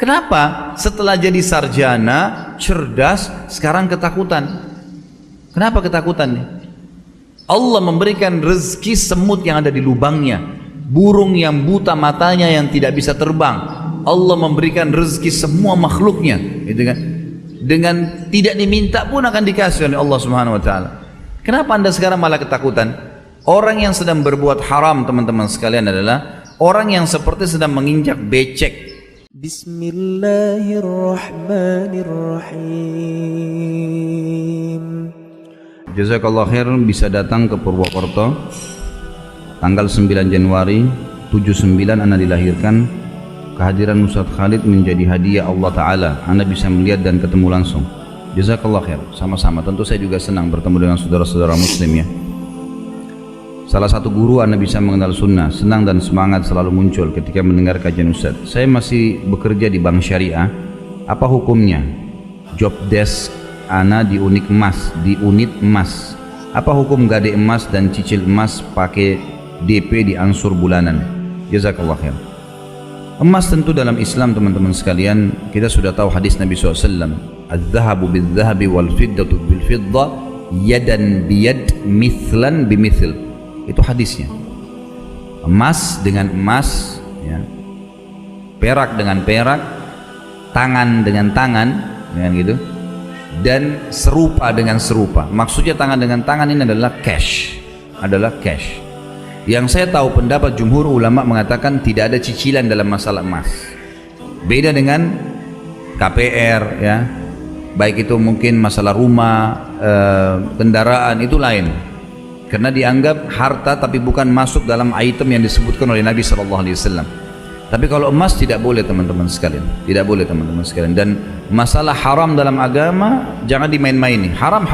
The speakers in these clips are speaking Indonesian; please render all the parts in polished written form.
Kenapa setelah jadi sarjana, cerdas, sekarang ketakutan? Kenapa ketakutan nih? Allah memberikan rezeki semut yang ada di lubangnya, burung yang buta matanya yang tidak bisa terbang. Allah memberikan rezeki semua makhluknya, gitu kan? Dengan tidak diminta pun akan dikasih oleh Allah Subhanahu wa taala. Kenapa Anda sekarang malah ketakutan? Orang yang sedang berbuat haram, teman-teman sekalian, adalah orang yang seperti sedang menginjak becek. Bismillahirrahmanirrahim. Jazakallah khair bisa datang ke Purwokerto tanggal 9 Januari 79 Anda dilahirkan. Kehadiran Ustadz Khalid menjadi hadiah Allah Ta'ala. Anda bisa melihat dan ketemu langsung. Jazakallah khair. Sama-sama. Tentu saya juga senang bertemu dengan saudara-saudara muslim ya. Salah satu guru Anda bisa mengenal sunnah. Senang dan semangat selalu muncul ketika mendengar kajian Ustadz. Saya masih bekerja di bank syariah. Apa hukumnya? Job desk Ana di unit emas. Apa hukum gade emas dan cicil emas pakai DP di ansur bulanan? Jazakallah khair. Emas tentu dalam Islam, teman-teman sekalian, kita sudah tahu hadis Nabi SAW, az-zahabu bil-zahabi wal-fiddatu bil-fidda yadan biyad mithlan bimithl. Itu hadisnya. Emas dengan emas ya. Perak dengan perak, tangan dengan tangan, dengan gitu, dan serupa dengan serupa. Maksudnya tangan dengan tangan ini adalah cash, Yang saya tahu pendapat jumhur ulama mengatakan tidak ada cicilan dalam masalah emas. Beda dengan KPR ya, baik itu mungkin masalah rumah, kendaraan, itu lain. Karena dianggap harta tapi bukan masuk dalam item yang disebutkan oleh Nabi SAW. Tapi kalau emas tidak boleh, teman-teman sekalian, tidak boleh, teman-teman sekalian. Dan masalah haram dalam agama jangan dimain-maini. Haram.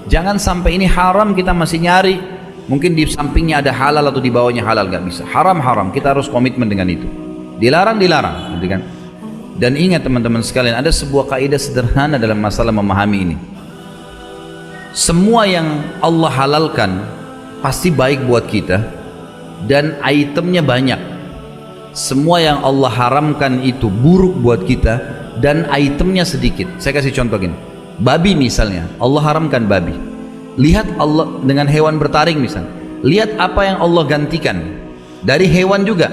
Jangan sampai ini haram kita masih nyari. Mungkin di sampingnya ada halal atau di bawahnya halal, nggak bisa. Haram. Kita harus komitmen dengan itu. Dilarang, gitu kan? Dan ingat teman-teman sekalian, ada sebuah kaidah sederhana dalam masalah memahami ini. Semua yang Allah halalkan pasti baik buat kita. Dan itemnya banyak. Semua yang Allah haramkan itu buruk buat kita dan itemnya sedikit. Saya kasih contoh gini, babi misalnya, Allah haramkan babi. Lihat Allah dengan hewan bertaring misalnya, lihat apa yang Allah gantikan. Dari hewan juga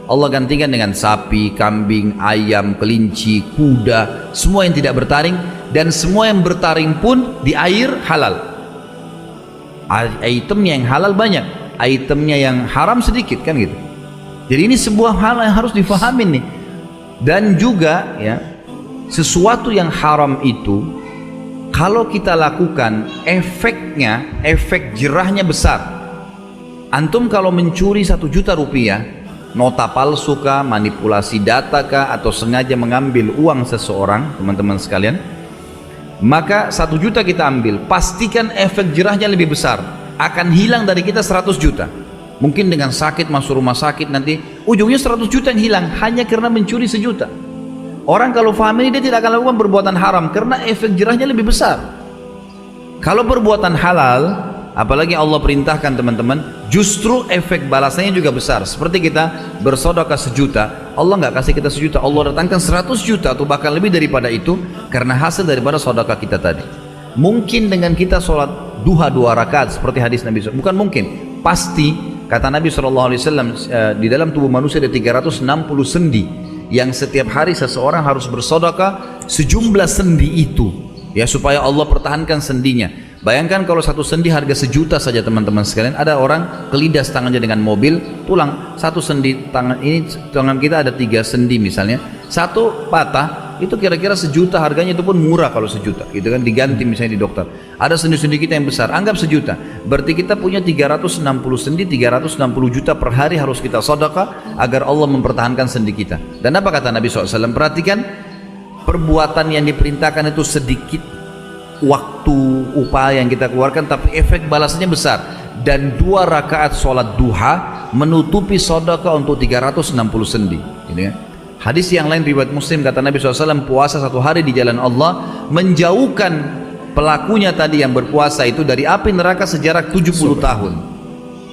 Allah gantikan dengan sapi, kambing, ayam, kelinci, kuda, semua yang tidak bertaring. Dan semua yang bertaring pun di air halal. Itemnya yang halal banyak, itemnya yang haram sedikit, kan gitu. Jadi ini sebuah hal yang harus difahami nih. Dan juga ya, sesuatu yang haram itu kalau kita lakukan, efek jerahnya besar. Antum kalau mencuri 1 juta rupiah, nota palsu kah, manipulasi data kah, atau sengaja mengambil uang seseorang, teman-teman sekalian, maka 1 juta kita ambil, pastikan efek jerahnya lebih besar. Akan hilang dari kita 100 juta. Mungkin dengan sakit masuk rumah sakit, nanti ujungnya 100 juta yang hilang hanya karena mencuri 1 juta. Orang kalau paham ini, dia tidak akan lakukan perbuatan haram karena efek jerahnya lebih besar. Kalau perbuatan halal, apalagi Allah perintahkan, teman-teman, justru efek balasannya juga besar. Seperti kita bersedekah 1 juta, Allah nggak kasih kita 1 juta, Allah datangkan 100 juta atau bahkan lebih daripada itu karena hasil daripada sedekah kita tadi. Mungkin dengan kita sholat duha 2 rakaat seperti hadis Nabi SAW, bukan mungkin, pasti, kata Nabi SAW, di dalam tubuh manusia ada 360 sendi yang setiap hari seseorang harus bersedekah sejumlah sendi itu ya, supaya Allah pertahankan sendinya. Bayangkan kalau 1 sendi harga 1 juta saja, teman-teman sekalian. Ada orang kelindas tangannya dengan mobil, tulang 1 sendi tangan ini, tangan kita ada 3 sendi misalnya, 1 patah, itu kira-kira 1 juta harganya, itu pun murah kalau 1 juta gitu kan, diganti misalnya di dokter. Ada sendi-sendi kita yang besar, anggap 1 juta, berarti kita punya 360 sendi, 360 juta per hari harus kita sedekah agar Allah mempertahankan sendi kita. Dan apa kata Nabi SAW? Perhatikan, perbuatan yang diperintahkan itu sedikit, waktu, upaya yang kita keluarkan, tapi efek balasannya besar. Dan 2 rakaat sholat duha menutupi sedekah untuk 360 sendi gitu ya. Hadis yang lain riwayat Muslim, kata Nabi SAW, puasa 1 hari di jalan Allah menjauhkan pelakunya tadi yang berpuasa itu dari api neraka sejarak 70 tahun.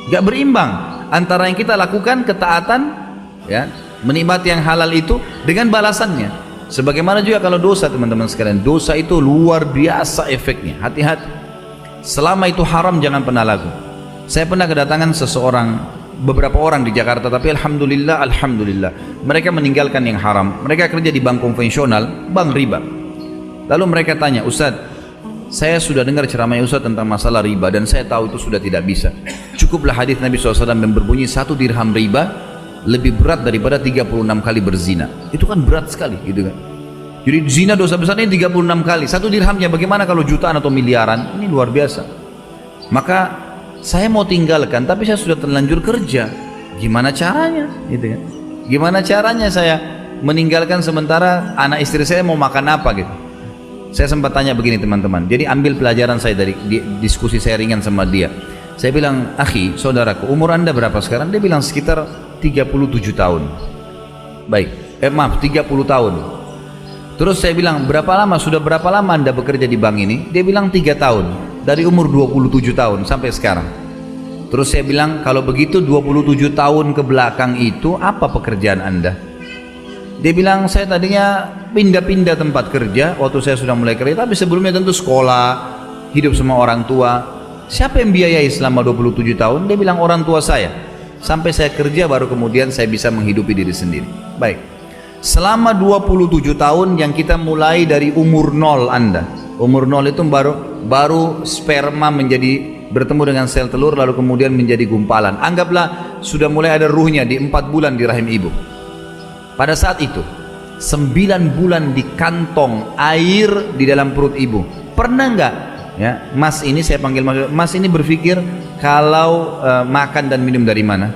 Gak berimbang antara yang kita lakukan ketaatan ya, menikmati yang halal itu dengan balasannya. Sebagaimana juga kalau dosa, teman-teman sekalian, dosa itu luar biasa efeknya. Hati-hati, selama itu haram jangan pernah laku. Saya pernah kedatangan beberapa orang di Jakarta, tapi alhamdulillah mereka meninggalkan yang haram. Mereka kerja di bank konvensional, bank riba. Lalu mereka tanya, Ustaz, saya sudah dengar ceramah Ustaz tentang masalah riba dan saya tahu itu sudah tidak bisa. Cukuplah hadis Nabi SAW yang berbunyi 1 dirham riba lebih berat daripada 36 kali berzina. Itu kan berat sekali gitu kan. Jadi zina dosa besarnya 36 kali. 1 dirhamnya bagaimana kalau jutaan atau miliaran? Ini luar biasa. Maka saya mau tinggalkan, tapi saya sudah terlanjur kerja. Gimana caranya? Gitu kan. Gimana caranya saya meninggalkan sementara anak istri saya mau makan apa gitu. Saya sempat tanya begini teman-teman. Jadi ambil pelajaran saya dari diskusi saya ringan sama dia. Saya bilang, akhi, saudaraku, umur anda berapa sekarang? Dia bilang sekitar 37 tahun. Baik, 30 tahun. Terus saya bilang, sudah berapa lama anda bekerja di bank ini? Dia bilang 3 tahun. Dari umur 27 tahun sampai sekarang. Terus saya bilang, kalau begitu 27 tahun ke belakang itu apa pekerjaan anda? Dia bilang, saya tadinya pindah-pindah tempat kerja waktu saya sudah mulai kerja, tapi sebelumnya tentu sekolah, hidup sama orang tua. Siapa yang biayai selama 27 tahun? Dia bilang orang tua saya. Sampai saya kerja baru kemudian saya bisa menghidupi diri sendiri. Baik. Selama 27 tahun yang kita mulai dari umur 0 anda. Umur 0 itu baru sperma bertemu dengan sel telur lalu kemudian menjadi gumpalan. Anggaplah sudah mulai ada ruhnya di 4 bulan di rahim ibu. Pada saat itu 9 bulan di kantong air di dalam perut ibu. Pernah enggak ya, mas ini saya panggil mas ini berpikir kalau makan dan minum dari mana?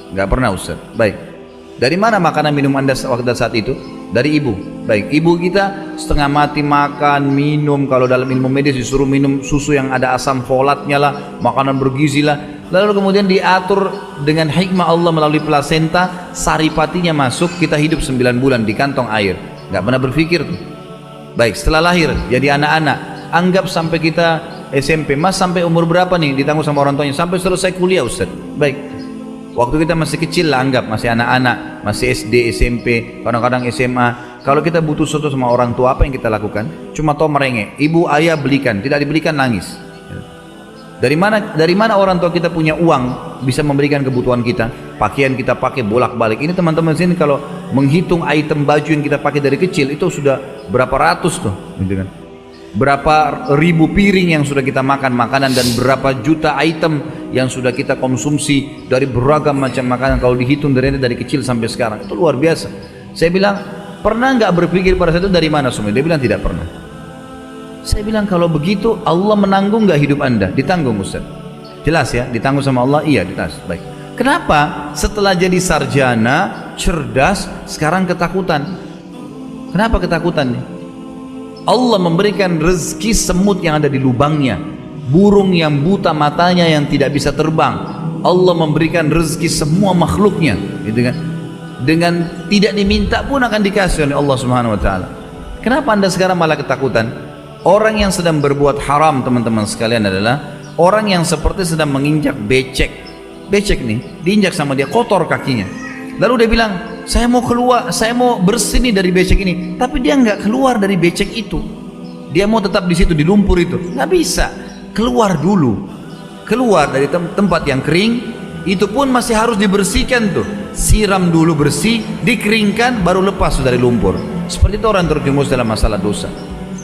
Enggak pernah Ustaz. Baik. Dari mana makanan minum anda waktu saat itu? Dari ibu. Baik, ibu kita setengah mati makan, minum. Kalau dalam ilmu medis disuruh minum susu yang ada asam folatnya lah, makanan bergizi lah. Lalu kemudian diatur dengan hikmah Allah melalui plasenta, saripatinya masuk, kita hidup 9 bulan di kantong air. Enggak pernah berpikir tuh. Baik, setelah lahir jadi anak-anak. Anggap sampai kita SMP, mas sampai umur berapa nih ditanggung sama orang tuanya? Sampai selesai kuliah Ustaz. Baik, waktu kita masih kecil lah, anggap masih anak-anak, masih SD, SMP, kadang-kadang SMA. Kalau kita butuh sesuatu sama orang tua, apa yang kita lakukan? Cuma toh merengek, ibu ayah belikan, tidak dibelikan nangis. Dari mana orang tua kita punya uang bisa memberikan kebutuhan kita? Pakaian kita pakai bolak-balik. Ini teman-teman sini kalau menghitung item baju yang kita pakai dari kecil itu sudah berapa ratus tuh, gitu kan? Berapa ribu piring yang sudah kita makan makanan dan berapa juta item yang sudah kita konsumsi dari beragam macam makanan kalau dihitung dari kecil sampai sekarang. Itu luar biasa. Saya bilang, pernah nggak berpikir pada saat itu dari mana semua? Dia bilang tidak pernah. Saya bilang, kalau begitu Allah menanggung nggak hidup anda? Ditanggung Ustaz. Jelas ya, ditanggung sama Allah? Iya, ditanggung. Baik. Kenapa setelah jadi sarjana, cerdas, sekarang ketakutan? Kenapa ketakutan nih? Allah memberikan rezeki semut yang ada di lubangnya, burung yang buta matanya yang tidak bisa terbang. Allah memberikan rezeki semua makhluknya, gitu kan? Dengan tidak diminta pun akan dikasih oleh Allah Subhanahu wa taala. Kenapa anda sekarang malah ketakutan? Orang yang sedang berbuat haram, teman-teman sekalian, adalah orang yang seperti sedang menginjak becek. Becek nih, diinjak sama dia, kotor kakinya. Lalu dia bilang, saya mau keluar, saya mau bersih nih dari becek ini. Tapi dia nggak keluar dari becek itu. Dia mau tetap di situ, di lumpur itu. Nggak bisa. Keluar dulu. Keluar dari tempat yang kering. Itu pun masih harus dibersihkan tuh. Siram dulu bersih, dikeringkan, baru lepas dari lumpur. Seperti itu orang terjerumus dalam masalah dosa.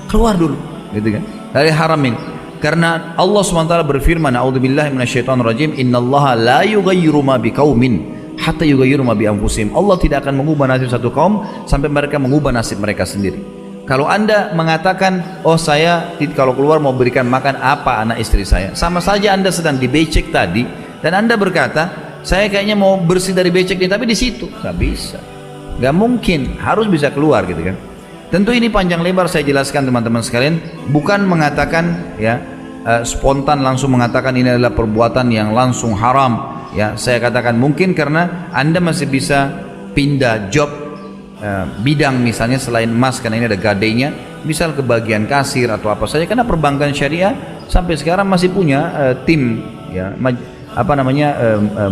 Keluar dulu, gitu kan? Dari haram ini. Karena Allah SWT berfirman, A'udzubillahi minasyaitonirrajim, Innallaha la yughayyiru ma biqaumin hatta yughayyiru ma bi anfusihim. Allah tidak akan mengubah nasib satu kaum sampai mereka mengubah nasib mereka sendiri. Kalau anda mengatakan, oh saya kalau keluar mau berikan makan apa anak istri saya, sama saja anda sedang dibecek tadi, dan anda berkata, saya kayaknya mau bersih dari becek ini, tapi di situ nggak bisa, nggak mungkin, harus bisa keluar, gitu kan? Tentu ini panjang lebar saya jelaskan teman-teman sekalian, bukan mengatakan ya spontan langsung mengatakan ini adalah perbuatan yang langsung haram. Ya, saya katakan mungkin karena anda masih bisa pindah job bidang misalnya selain emas, karena ini ada gadainya, misal ke bagian kasir atau apa saja, karena perbankan syariah sampai sekarang masih punya tim ya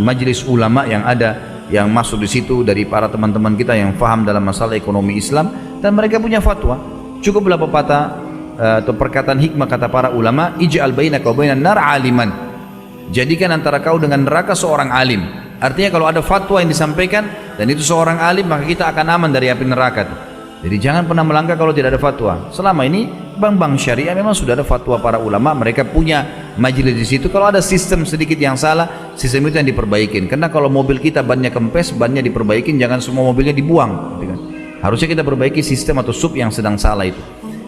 majelis ulama yang ada yang masuk di situ dari para teman-teman kita yang faham dalam masalah ekonomi Islam, dan mereka punya fatwa. Cukuplah pepatah atau perkataan hikmah kata para ulama, ij'al bainaka wa bainan nar aliman. Jadikan antara kau dengan neraka seorang alim. Artinya kalau ada fatwa yang disampaikan dan itu seorang alim, maka kita akan aman dari api neraka itu. Jadi jangan pernah melangkah kalau tidak ada fatwa. Selama ini bank-bank syariah memang sudah ada fatwa para ulama, mereka punya majelis di situ. Kalau ada sistem sedikit yang salah, sistem itu yang diperbaikin. Karena kalau mobil kita bannya kempes, bannya diperbaikin, jangan semua mobilnya dibuang, gitu kan. Harusnya kita perbaiki sistem atau sub yang sedang salah itu.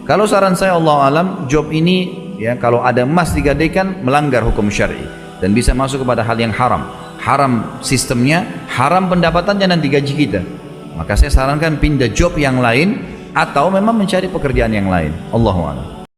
Kalau saran saya, Allah alam, job ini ya, kalau ada emas digadaikan melanggar hukum syar'i dan bisa masuk kepada hal yang haram. Haram sistemnya, haram pendapatannya nanti gaji kita. Maka saya sarankan pindah job yang lain atau memang mencari pekerjaan yang lain. Allahu a'lam.